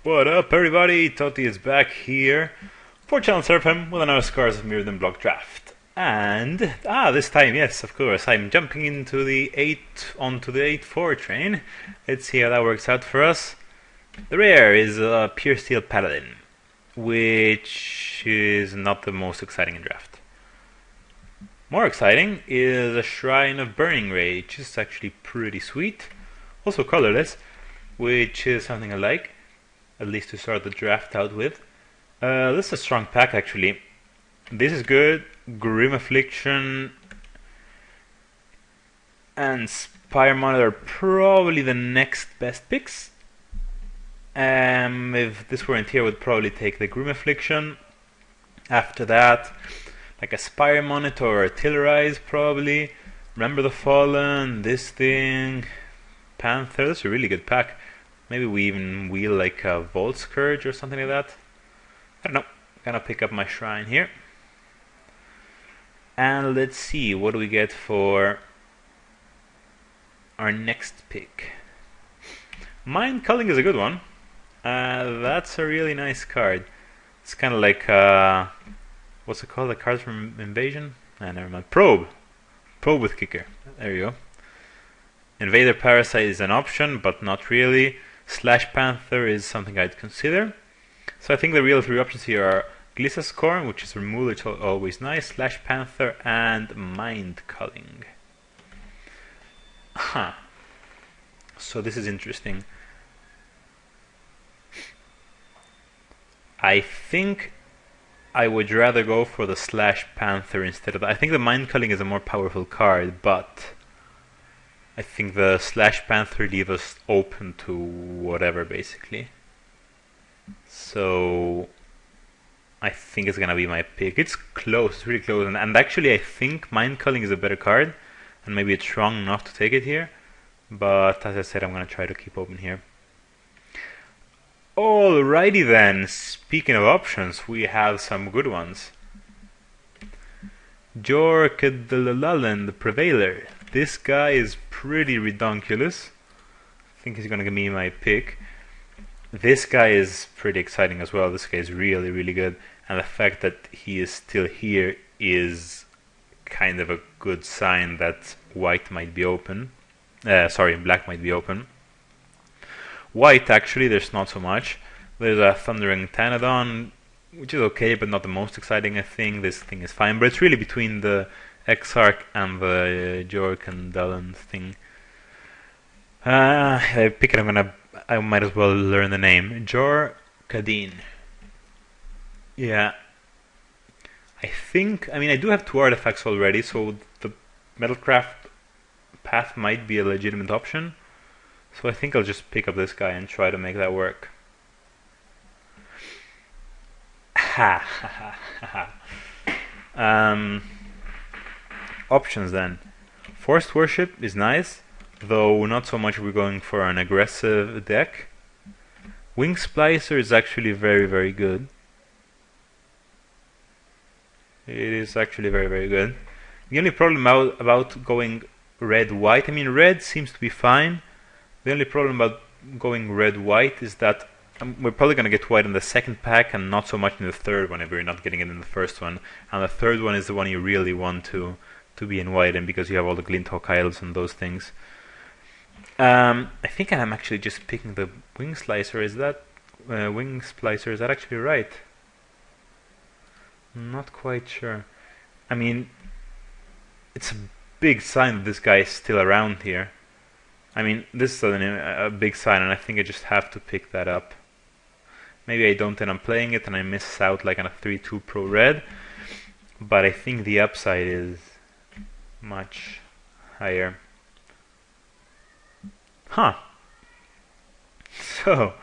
What up, everybody? Toti is back here for Channel Seraphim with another Scars of Mirrodin block draft. And, this time, yes, of course, I'm jumping into the 8-4 train. Let's see how that works out for us. The rare is a Pure Steel Paladin, which is not the most exciting in draft. More exciting is a Shrine of Burning Rage, which is actually pretty sweet. Also colorless, which is something I like, at least to start the draft out with. This is a strong pack, actually. This is good. Grim Affliction and Spire Monitor are probably the next best picks. If this weren't here, I would probably take the Grim Affliction. After that, like a Spire Monitor or Artillerize, probably. Remember the Fallen, this thing, Panther. That's a really good pack. Maybe we even wheel like a Vault Scourge or something like that. I don't know. Gonna pick up my Shrine here. And let's see, what do we get for our next pick? Mind Culling is a good one. That's a really nice card. It's kind of like, what's it called? The card from Invasion? Never mind. Probe with Kicker. There you go. Invader Parasite is an option, but not really. Slash Panther is something I'd consider. So I think the real three options here are Glissa's Scorn, which is removal, which is always nice, Slash Panther, and Mind Culling. So this is interesting. I think I would rather go for the Slash Panther instead of that. I think the Mind Culling is a more powerful card, but I think the Slash Panther leaves us open to whatever, basically. So I think it's gonna be my pick. It's close, it's really close, and actually I think Mind Culling is a better card, and maybe it's wrong not to take it here, but as I said, I'm gonna try to keep open here. Alrighty then, speaking of options, we have some good ones. Jorkedalalan, the Prevailer. This guy is pretty redonkulous. I think he's gonna give me my pick. This guy is pretty exciting as well. This guy is really, really good. And the fact that he is still here is kind of a good sign that white might be open. Black might be open. White, actually, there's not so much. There's a Thundering Tanadon, which is okay, but not the most exciting, I think. This thing is fine, but it's really between the Exarch and the Jork and Dallin thing. I pick it, I might as well learn the name. Jorkadin. Yeah. I do have two artifacts already, so the Metalcraft path might be a legitimate option. So I think I'll just pick up this guy and try to make that work. Options then. Forced Worship is nice, though not so much we're going for an aggressive deck. Wing Splicer is actually very, very good. It is actually very, very good. The only problem about going red-white, red seems to be fine. The only problem about going red-white is that we're probably going to get white in the second pack and not so much in the third one if we're not getting it in the first one. And the third one is the one you really want to be in white, and because you have all the Glinthawk Isles and those things. I think I'm actually just picking the Wing Slicer. Is that Wing Splicer? Is that actually right? Not quite sure. It's a big sign that this guy is still around here. This is a big sign, and I think I just have to pick that up. Maybe I don't end up playing it and I miss out like on a 3-2 pro red, but I think the upside is much higher. So,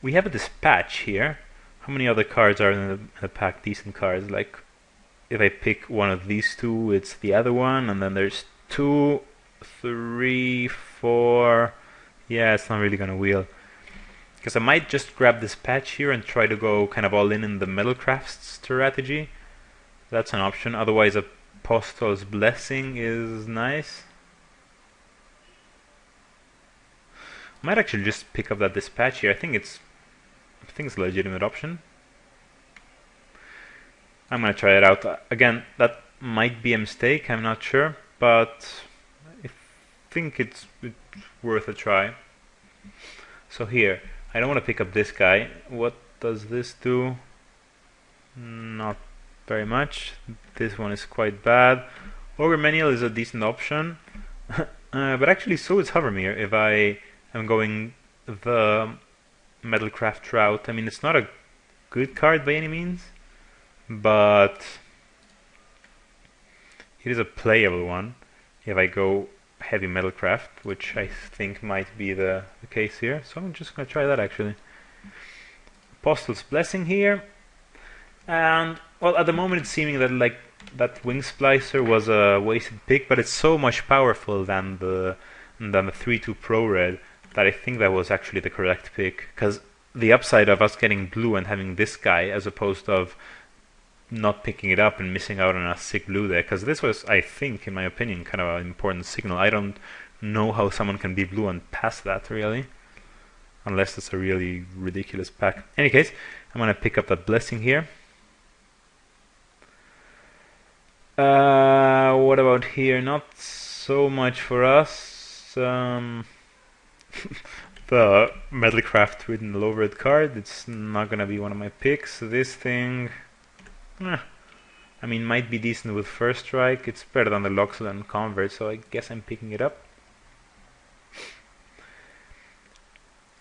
we have a Dispatch here. How many other cards are in the pack? Decent cards. Like, if I pick one of these two, it's the other one, and then there's 2, 3, 4. Yeah, it's not really gonna wheel. Because I might just grab this patch here and try to go kind of all in the Metalcraft strategy. That's an option. Otherwise, Apostle's Blessing is nice. Might actually just pick up that dispatch here. I think it's I think it's a legitimate option. I'm gonna try it out. Again, that might be a mistake, I'm not sure, but I think it's worth a try. So here, I don't want to pick up this guy. What does this do? Not very much. This one is quite bad. Ogre Menial is a decent option, but actually so is Hovermere if I am going the Metalcraft route. I mean, it's not a good card by any means, but it is a playable one if I go heavy Metalcraft, which I think might be the case here. So I'm just going to try that actually. Apostle's Blessing here, and well, at the moment it's seeming that like that Wing Splicer was a wasted pick, but it's so much powerful than the 3/2 Pro Red that I think that was actually the correct pick, because the upside of us getting blue and having this guy as opposed of not picking it up and missing out on a sick blue deck, because this was, I think, in my opinion, kind of an important signal. I don't know how someone can be blue and pass that, really, unless it's a really ridiculous pack. In any case, I'm going to pick up that Blessing here. What about here? Not so much for us. The Metalcraft written low red card, it's not going to be one of my picks. This thing, I mean, might be decent with First Strike. It's better than the Loxodon and Convert, so I guess I'm picking it up.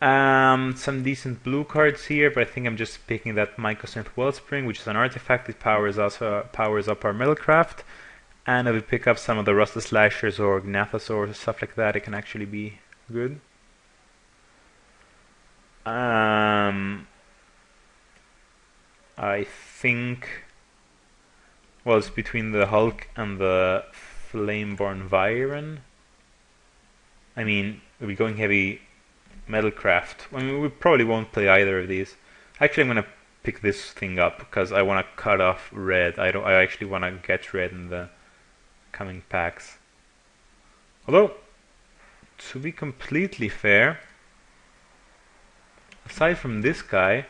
Some decent blue cards here, but I think I'm just picking that Mycosynth Wellspring, which is an artifact. It powers up our Metalcraft, and if we pick up some of the Rusted Slashers or Gnathosaurs or stuff like that, it can actually be good. I think, well, it's between the Hulk and the Flameborn Viren. I mean, we're going heavy Metalcraft. I mean, we probably won't play either of these. Actually, I'm gonna pick this thing up because I want to cut off red. I actually want to get red in the coming packs. Although, to be completely fair, aside from this guy,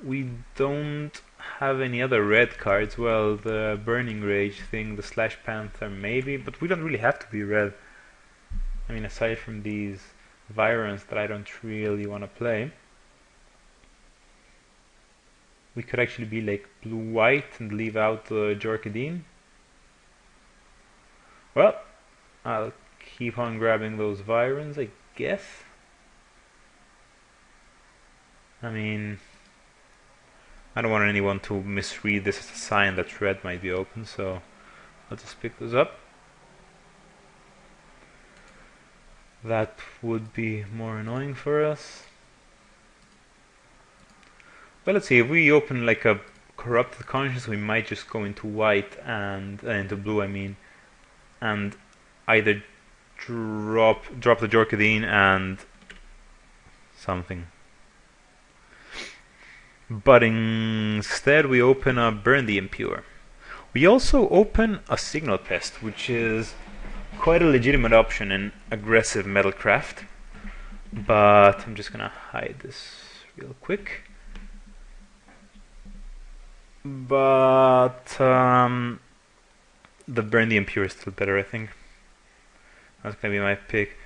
we don't have any other red cards. Well, the Burning Rage thing, the Slash Panther maybe, but we don't really have to be red. I mean, aside from these Virons that I don't really want to play, we could actually be like blue-white and leave out the Jorkadine. Well, I'll keep on grabbing those Virons, I guess. I mean, I don't want anyone to misread this as a sign that red might be open, so I'll just pick those up. That would be more annoying for us. Well, let's see, if we open like a Corrupted Conscience, we might just go into white and into blue, I mean, and either drop the Jorkadine and something. But instead we open a Burn the Impure. We also open a Signal Pest, which is quite a legitimate option in aggressive Metalcraft. But I'm just gonna hide this real quick. But the Burn the Impure is still better, I think. That's gonna be my pick.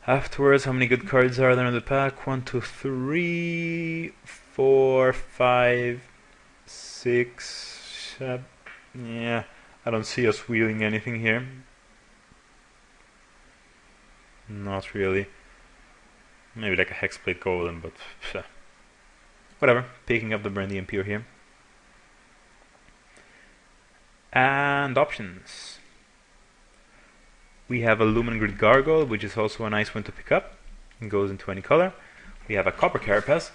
Afterwards, how many good cards are there in the pack? 1, 2, 3, 4, 5, 6, 7. Yeah, I don't see us wheeling anything here. Not really. Maybe like a Hexblade Golem, but whatever. Picking up the Burn the Impure here. And options. We have a Lumen Grid Gargoyle, which is also a nice one to pick up. It goes into any color. We have a Copper Carapace,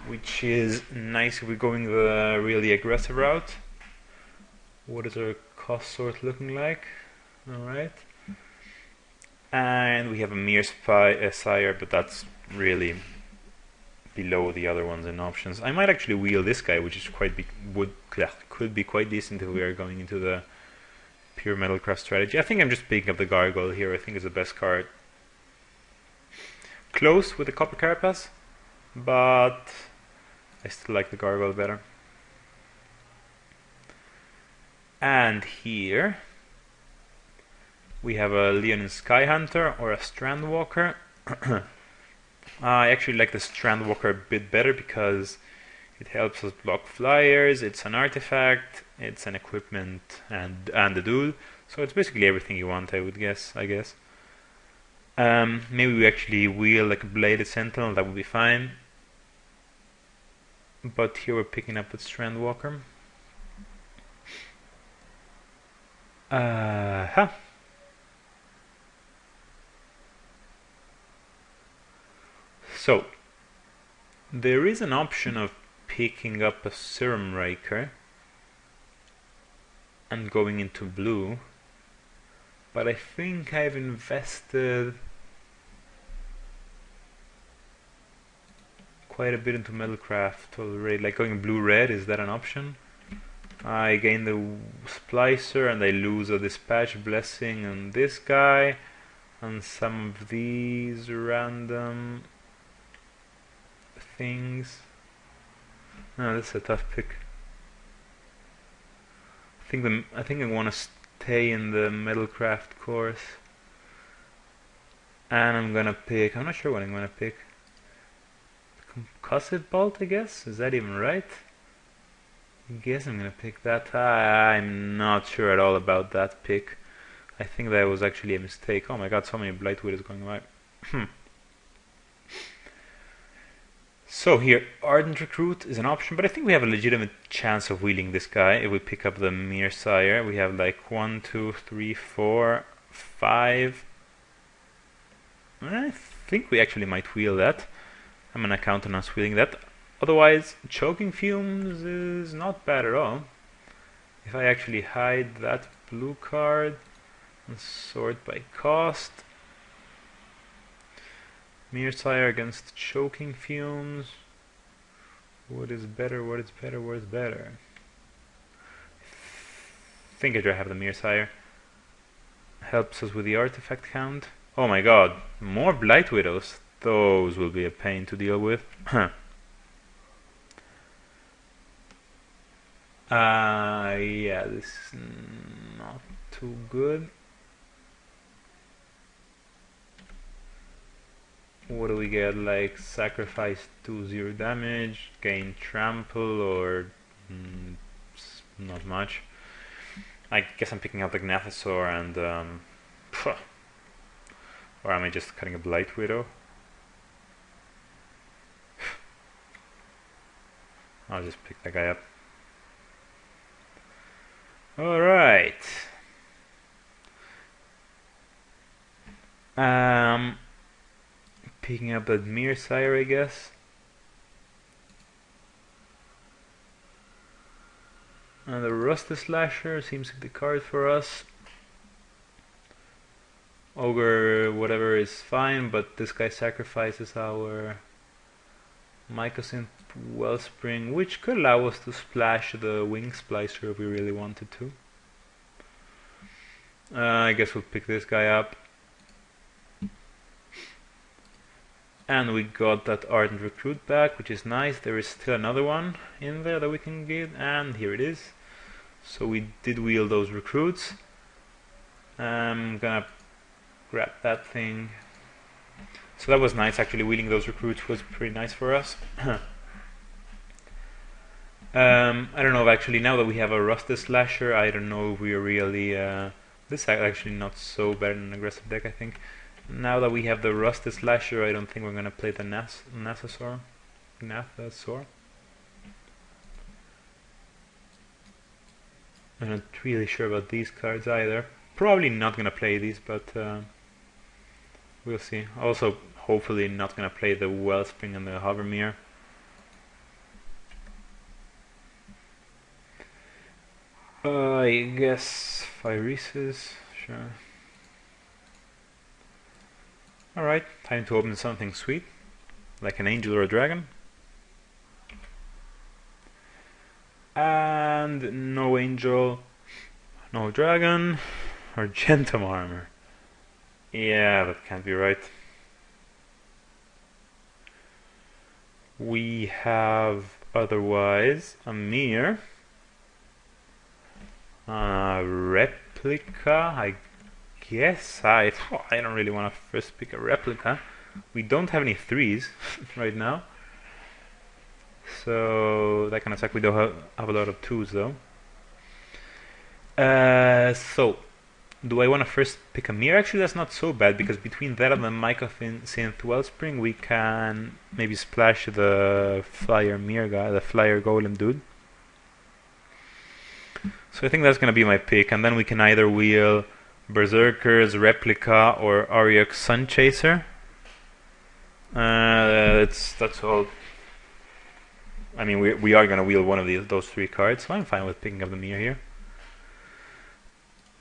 which is nice if we're going the really aggressive route. What is our cost sort looking like? Alright. And we have a Mere Sire, but that's really below the other ones in options. I might actually wheel this guy, which is could be quite decent if we are going into the pure Metalcraft strategy. I think I'm just picking up the Gargoyle here. I think it's the best card. Close with the Copper Carapace, but I still like the gargoyle better. And here we have a Leonin Skyhunter or a Strandwalker. I actually like the Strandwalker a bit better because it helps us block flyers, it's an artifact, it's an equipment, and a dude. So it's basically everything you want, I guess. Maybe we actually wheel like a Bladed Sentinel, that would be fine. But here we're picking up with Strandwalker. So, there is an option of picking up a Serum Raker and going into blue, but I think I've invested quite a bit into Metalcraft already. Like going blue-red, is that an option? I gain the Splicer and I lose a Dispatch Blessing on this guy and some of these random things. No, this is a tough pick. I think I want to stay in the Metalcraft course, and I'm gonna pick. I'm not sure what I'm gonna pick. Concussive Bolt, I guess. Is that even right? I guess I'm gonna pick that. I'm not sure at all about that pick. I think that was actually a mistake. Oh my god, so many Blight Widows going by. So here, Ardent Recruit is an option, but I think we have a legitimate chance of wheeling this guy if we pick up the Mirror. We have like 1, 2, 3, 4, 5. I think we actually might wheel that. I'm gonna count on us wheeling that. Otherwise, Choking Fumes is not bad at all. If I actually hide that blue card and sort by cost. Mirror against Choking Fumes. What is better? What is better? What is better? I think I'd rather have the Mirror. Helps us with the artifact count. Oh my god, more Blight Widows. Those will be a pain to deal with. Yeah, this is not too good. What do we get? Like sacrifice 2/0 damage, gain trample, or not much. I guess I'm picking up the Gnathosor and or am I just cutting a Blight Widow? I'll just pick that guy up. Alright. Picking up that Mirror, I guess. And the Rusted Slasher seems to be the card for us. Ogre, whatever, is fine, but this guy sacrifices our Mycosynth Wellspring, which could allow us to splash the Wing Splicer if we really wanted to. I guess we'll pick this guy up. And we got that Ardent Recruit back, which is nice. There is still another one in there that we can get, and here it is. So we did wheel those recruits. I'm gonna grab that thing. So that was nice, actually. Wheeling those recruits was pretty nice for us. I don't know, actually, now that we have a Rusted Slasher, I don't know if we are really... this is actually not so bad in an aggressive deck, I think. Now that we have the Rusted Slasher, I don't think we're gonna play the Gnathosor. I'm not really sure about these cards either. Probably not gonna play these, but we'll see. Also, hopefully not gonna play the Wellspring and the Hovermere. I guess Phyresis, sure. Alright, time to open something sweet, like an angel or a dragon. And no angel, no dragon, or Gentom Armor. Yeah, that can't be right. We have otherwise a mirror, a replica. I guess I don't really want to first pick a replica. We don't have any 3s right now, so that kind of sucks. We don't have a lot of 2s though. So do I want to first pick a mirror? Actually, that's not so bad, because between that and the Mycosynth Wellspring, we can maybe splash the flyer mirror guy, the flyer golem dude. So I think that's gonna be my pick, and then we can either wheel Berserkers, Replica, or Auriok Sunchaser. That's all. I mean, we are gonna wheel one of those 3 cards, so I'm fine with picking up the mirror here.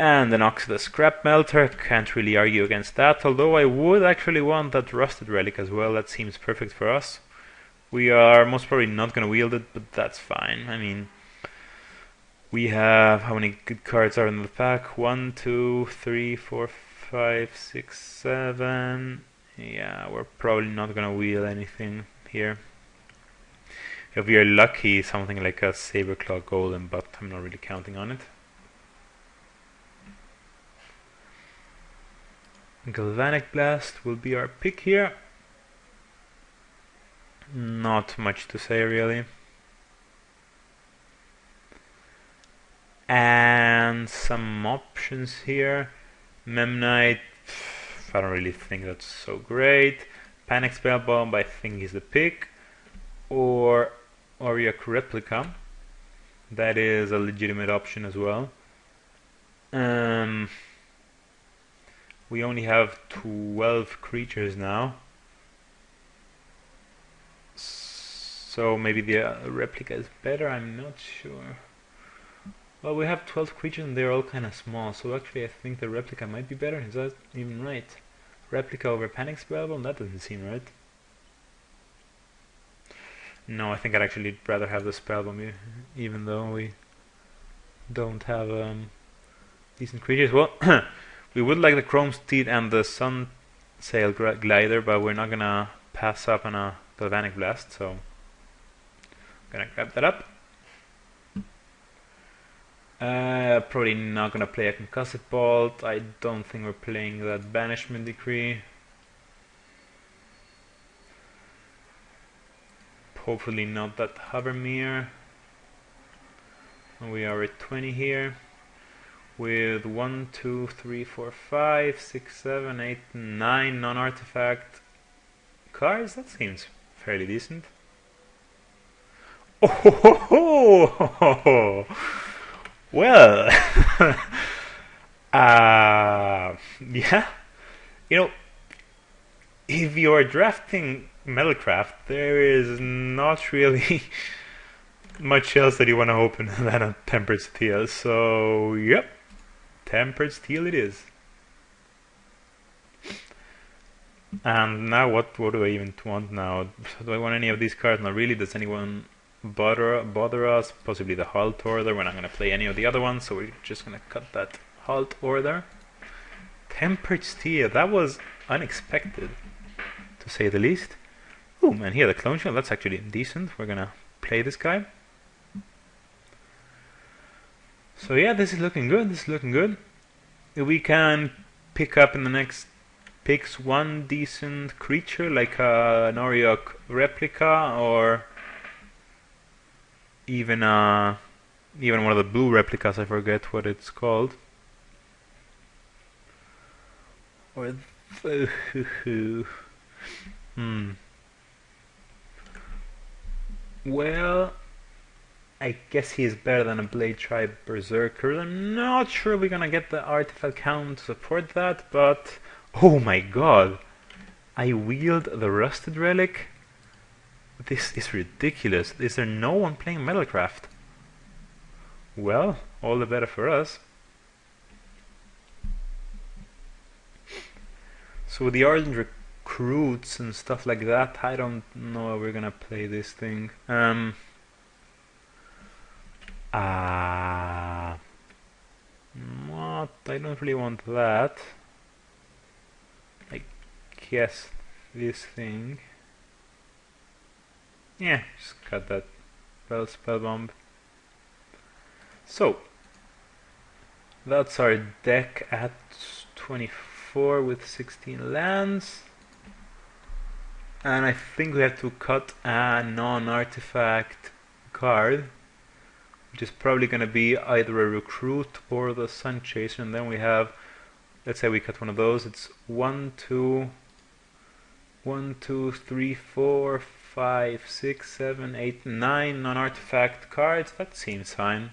And an Oxidus Scrap Melter, can't really argue against that, although I would actually want that Rusted Relic as well. That seems perfect for us. We are most probably not going to wield it, but that's fine. I mean, we have, how many good cards are in the pack? 1, 2, 3, 4, 5, 6, 7. Yeah, we're probably not going to wield anything here. If we are lucky, something like a Saberclaw Golem, but I'm not really counting on it. Galvanic Blast will be our pick here. Not much to say really. And some options here. Memnite, I don't really think that's so great. Panic Spell Bomb, I think is the pick. Or Auriok Replica. That is a legitimate option as well. We only have 12 creatures now, so maybe the replica is better, I'm not sure. Well, we have 12 creatures and they're all kind of small, so actually I think the replica might be better. Is that even right? Replica over Panic Spellbomb? That doesn't seem right. No, I think I'd actually rather have the Spellbomb, even though we don't have decent creatures. Well, we would like the Chrome Steed and the Sun Sail Glider, but we're not gonna pass up on a Galvanic Blast, so I'm gonna grab that up. Probably not gonna play a Concussive Bolt. I don't think we're playing that Banishment Decree. Hopefully not that Hovermere. We are at 20 here, with 1, 2, 3, 4, 5, 6, 7, 8, 9 non-artifact cards. That seems fairly decent. Oh ho ho ho ho! Well, yeah, you know, if you are drafting Metalcraft, there is not really much else that you want to open than a Tempered Steel. So, yep, Tempered Steel it is. And now, what do I even want now? Do I want any of these cards? Not really. Does anyone bother us? Possibly the Halt Order. We're not going to play any of the other ones, so we're just going to cut that Halt Order. Tempered Steel, that was unexpected, to say the least. Oh man, here the Clone Shield, that's actually decent. We're going to play this guy. So yeah, this is looking good. This is looking good. We can pick up in the next picks one decent creature, like an Auriok Replica, or even one of the blue replicas. I forget what it's called. Or Well, I guess he is better than a Blade Tribe Berserker. I'm not sure we're gonna get the artifact count to support that, but oh my god, I wield the Rusted Relic. This is ridiculous. Is there no one playing Metalcraft? Well, all the better for us. So with the Ardent Recruits and stuff like that, I don't know how we're gonna play this thing. What? I don't really want that. I guess this thing. Yeah, just cut that spell bomb. So that's our deck at 24 with 16 lands. And I think we have to cut a non-artifact card, which is probably going to be either a recruit or the Sun Chaser. And then we have, let's say we cut one of those, it's 1, 2, 3, 4, 5, 6, 7, 8, 9 non-artifact cards. That seems fine.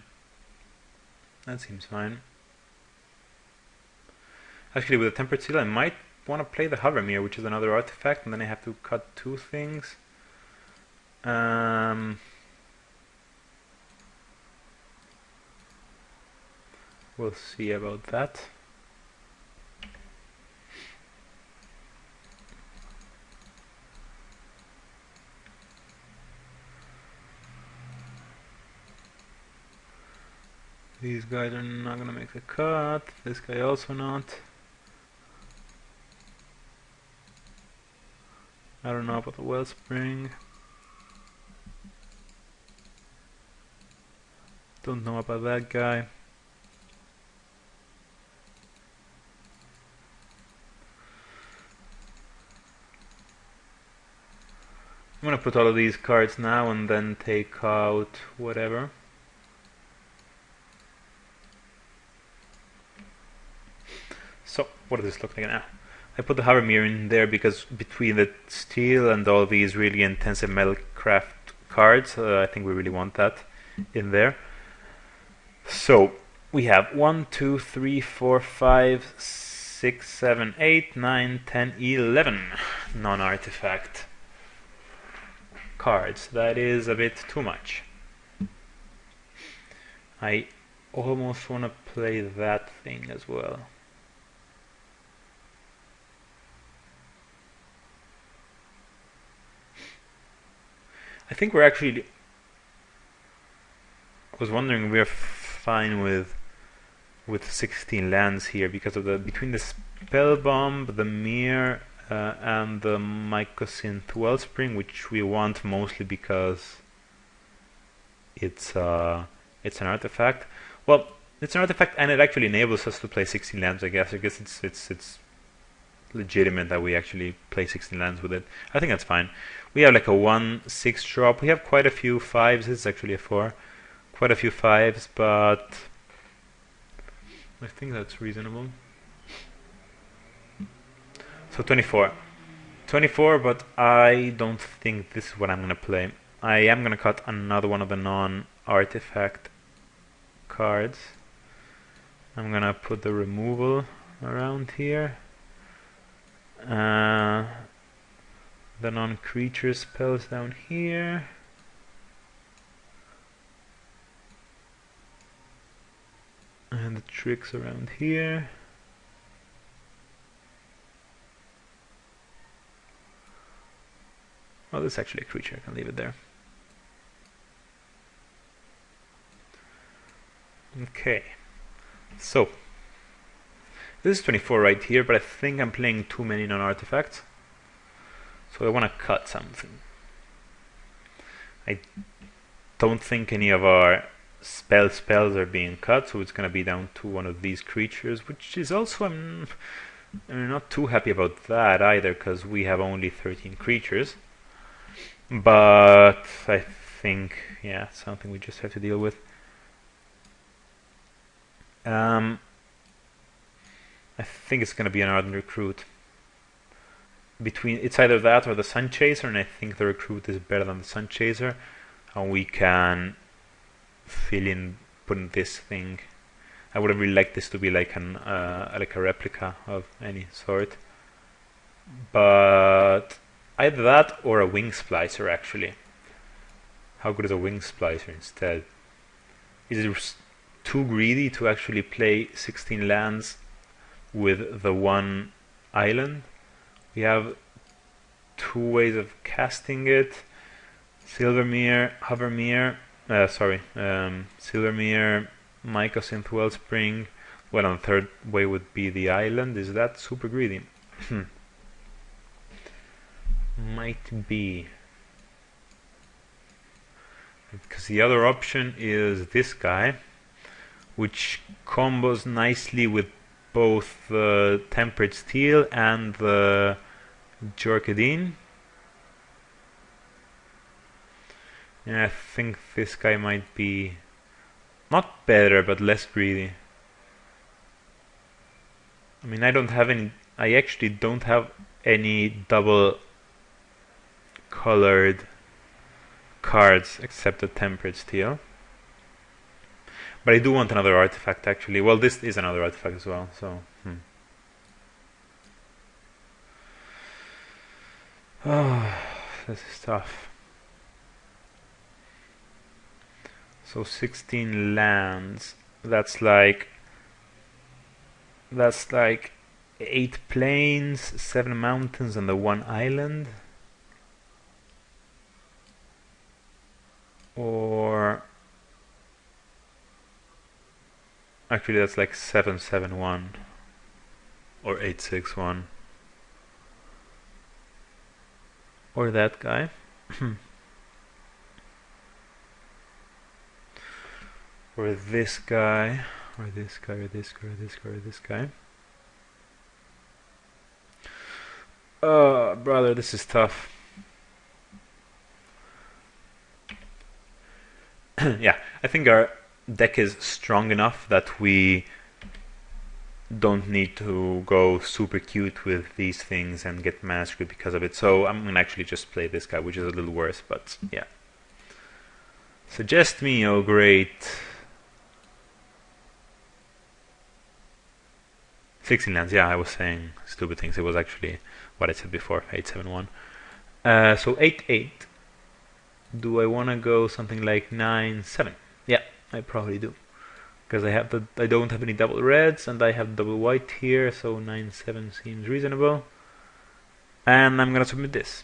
That seems fine. Actually, with a Tempered Seal, I might want to play the Hovermere, which is another artifact, and then I have to cut 2 things. We'll see about that. These guys are not gonna make the cut. This guy also not. I don't know about the Wellspring. Don't know about that guy. I'm gonna put all of these cards now and then take out whatever. So, what does this look like now? I put the Hovermere in there because between the steel and all these really intensive metalcraft cards, I think we really want that in there. So, we have 1, 2, 3, 4, 5, 6, 7, 8, 9, 10, 11 non-artifact cards. That is a bit too much. I almost want to play that thing as well. I think we're actually, I was wondering, we're fine with 16 lands here because of the between the Spell Bomb, the Mirror, and the Mycosynth Wellspring, which we want mostly because it's an artifact. Well, it's an artifact, and it actually enables us to play 16 lands. I guess it's legitimate that we actually play 16 lands with it. I think that's fine. We have like a 1/6 drop. We have quite a few 5s. It's actually a 4. Quite a few 5s, but I think that's reasonable. So 24. 24, but I don't think this is what I'm going to play. I am going to cut another one of the non-artifact cards. I'm going to put the removal around here. The non-creature spells down here. And the tricks around here. Oh, this is actually a creature. I can leave it there. Okay. So, this is 24 right here, but I think I'm playing too many non-artifacts. So I want to cut something. I don't think any of our spells are being cut, so it's going to be down to one of these creatures, which is also, I'm not too happy about that either, because we have only 13 creatures. But I think, yeah, something we just have to deal with. I think it's going to be an Ardent Recruit. It's either that or the Sun Chaser, and I think the Recruit is better than the Sun Chaser, and we can fill in, put in this thing. I would have really liked this to be like a replica of any sort, but either that or a Wing Splicer. Actually, how good is a Wing Splicer instead? Is it too greedy to actually play 16 lands with the one island? We have 2 ways of casting it. Silvermere, Hovermere, Silvermere, Mycosynth Wellspring. Well, on the third way would be the island. Is that super greedy? Might be. Because the other option is this guy, which combos nicely with both the tempered steel and the Jorkadine. Yeah, I think this guy might be not better, but less greedy. I mean, I actually don't have any double colored cards except the tempered steel. But I do want another artifact actually. Well, this is another artifact as well, so Oh, this is tough. So 16 lands. That's like 8 plains, 7 mountains, and the 1 island. Or actually, that's like 7-7-1 or 8-6-1. Or that guy. Or this guy, or this guy, or this guy, or this guy, or this guy. Brother, this is tough. Yeah, I think our deck is strong enough that we don't need to go super cute with these things and get mana screwed because of it. So I'm gonna actually just play this guy, which is a little worse, but yeah. Suggest me, oh great. 16 lands, yeah, I was saying stupid things. It was actually what I said before, 8-7-1. So 8-8. Do I want to go something like 9-7? Yeah, I probably do. Because I don't have any double reds and I have double white here, so 9-7 seems reasonable. And I'm gonna submit this.